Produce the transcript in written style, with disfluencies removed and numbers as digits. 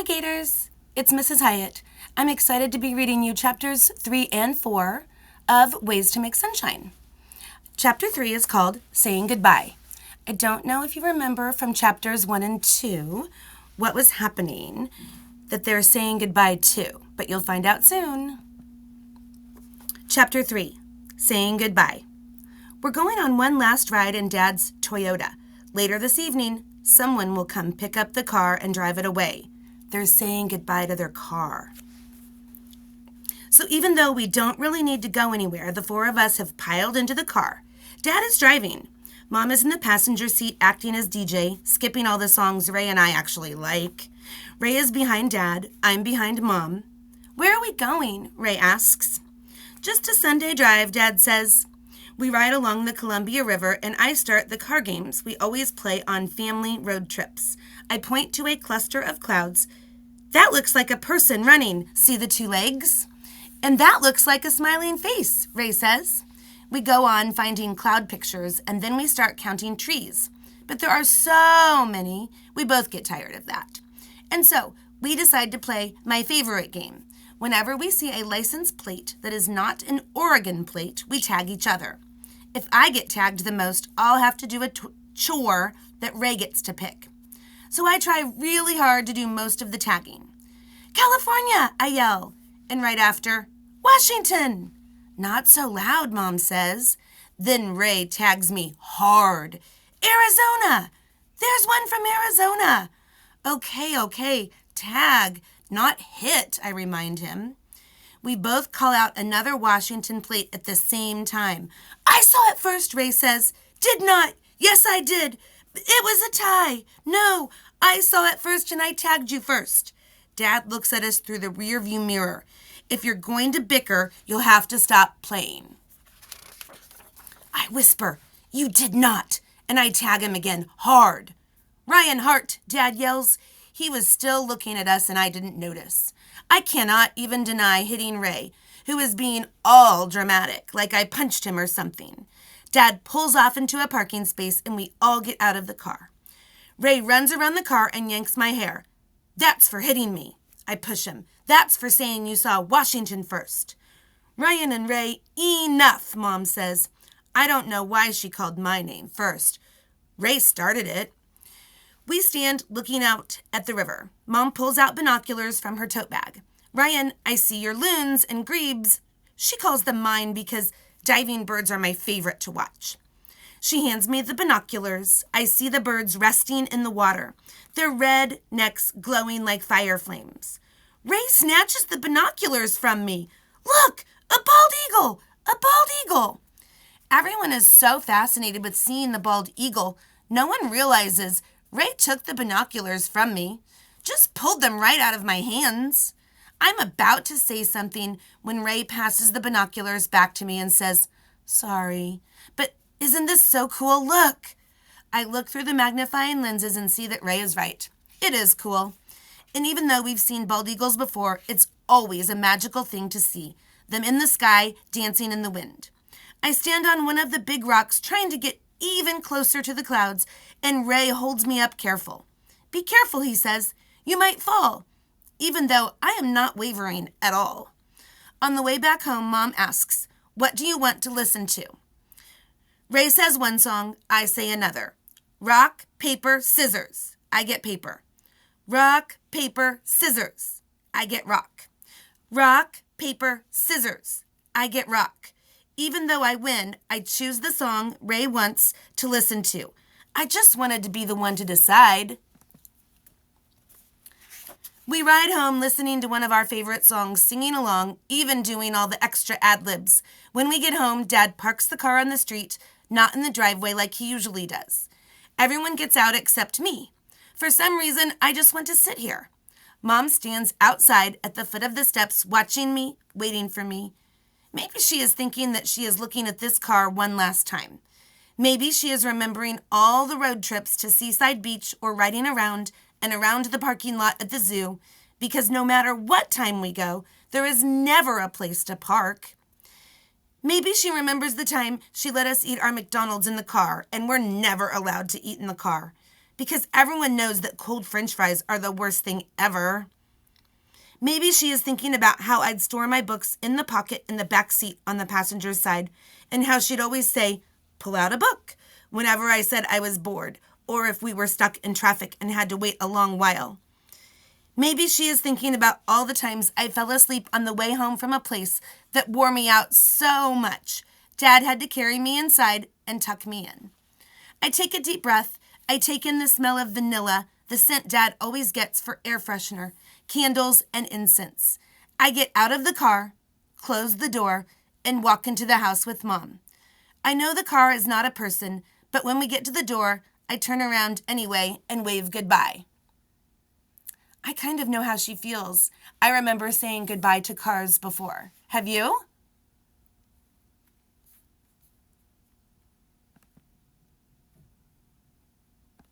Hi, Gators. It's Mrs. Hyatt. I'm excited to be reading you chapters 3 and 4 of Ways to Make Sunshine. Chapter 3 is called Saying Goodbye. I don't know if you remember from chapters 1 and 2 what was happening that they're saying goodbye to, but you'll find out soon. Chapter 3, Saying Goodbye. We're going on one last ride in Dad's Toyota. Later this evening, someone will come pick up the car and drive it away. They're saying goodbye to their car. So even though we don't really need to go anywhere, the four of us have piled into the car. Dad is driving. Mom is in the passenger seat acting as DJ, skipping all the songs Ray and I actually like. Ray is behind Dad. I'm behind Mom. Where are we going? Ray asks. Just a Sunday drive, Dad says. We ride along the Columbia River and I start the car games we always play on family road trips. I point to a cluster of clouds. That looks like a person running. See the two legs? And that looks like a smiling face, Ray says. We go on finding cloud pictures and then we start counting trees. But there are so many, we both get tired of that. And so we decide to play my favorite game. Whenever we see a license plate that is not an Oregon plate, we tag each other. If I get tagged the most, I'll have to do a chore that Ray gets to pick. So I try really hard to do most of the tagging. California, I yell. And right after, Washington. Not so loud, Mom says. Then Ray tags me hard. Arizona. There's one from Arizona. Okay, tag, not hit, I remind him. We both call out another Washington plate at the same time. I saw it first, Ray says. Did not. Yes, I did. It was a tie. No, I saw it first and I tagged you first. Dad looks at us through the rearview mirror. If you're going to bicker, you'll have to stop playing. I whisper, you did not, and I tag him again, hard. Ryan Hart, Dad yells. He was still looking at us and I didn't notice. I cannot even deny hitting Ray, who is being all dramatic, like I punched him or something. Dad pulls off into a parking space and we all get out of the car. Ray runs around the car and yanks my hair. That's for hitting me. I push him. That's for saying you saw Washington first. Ryan and Ray, enough, Mom says. I don't know why she called my name first. Ray started it. We stand looking out at the river. Mom pulls out binoculars from her tote bag. Ryan, I see your loons and grebes. She calls them mine because diving birds are my favorite to watch. She hands me the binoculars. I see the birds resting in the water, their red necks glowing like fire flames. Ray snatches the binoculars from me. Look, a bald eagle! A bald eagle! Everyone is so fascinated with seeing the bald eagle, no one realizes Ray took the binoculars from me, just pulled them right out of my hands. I'm about to say something when Ray passes the binoculars back to me and says, sorry, but isn't this so cool? Look. I look through the magnifying lenses and see that Ray is right. It is cool. And even though we've seen bald eagles before, it's always a magical thing to see them in the sky dancing in the wind. I stand on one of the big rocks trying to get even closer to the clouds, and Ray holds me up careful. Be careful, he says. You might fall. Even though I am not wavering at all. On the way back home, Mom asks, what do you want to listen to? Ray says one song, I say another. Rock, paper, scissors. I get paper. Rock, paper, scissors. I get rock. Rock, paper, scissors. I get rock. Even though I win, I choose the song Ray wants to listen to. I just wanted to be the one to decide. We ride home listening to one of our favorite songs, singing along, even doing all the extra ad-libs. When we get home, Dad parks the car on the street, not in the driveway like he usually does. Everyone gets out except me. For some reason, I just want to sit here. Mom stands outside at the foot of the steps, watching me, waiting for me. Maybe she is thinking that she is looking at this car one last time. Maybe she is remembering all the road trips to Seaside Beach or riding around and around the parking lot at the zoo, because no matter what time we go, there is never a place to park. Maybe she remembers the time she let us eat our McDonald's in the car and we're never allowed to eat in the car. because everyone knows that cold French fries are the worst thing ever. Maybe she is thinking about how I'd store my books in the pocket in the back seat on the passenger's side, and how she'd always say, "Pull out a book," whenever I said I was bored, or if we were stuck in traffic and had to wait a long while. Maybe she is thinking about all the times I fell asleep on the way home from a place that wore me out so much. Dad had to carry me inside and tuck me in. I take a deep breath. I take in the smell of vanilla, the scent Dad always gets for air freshener, candles, and incense. I get out of the car, close the door, and walk into the house with Mom. I know the car is not a person, but when we get to the door, I turn around anyway and wave goodbye. I kind of know how she feels. I remember saying goodbye to cars before. Have you?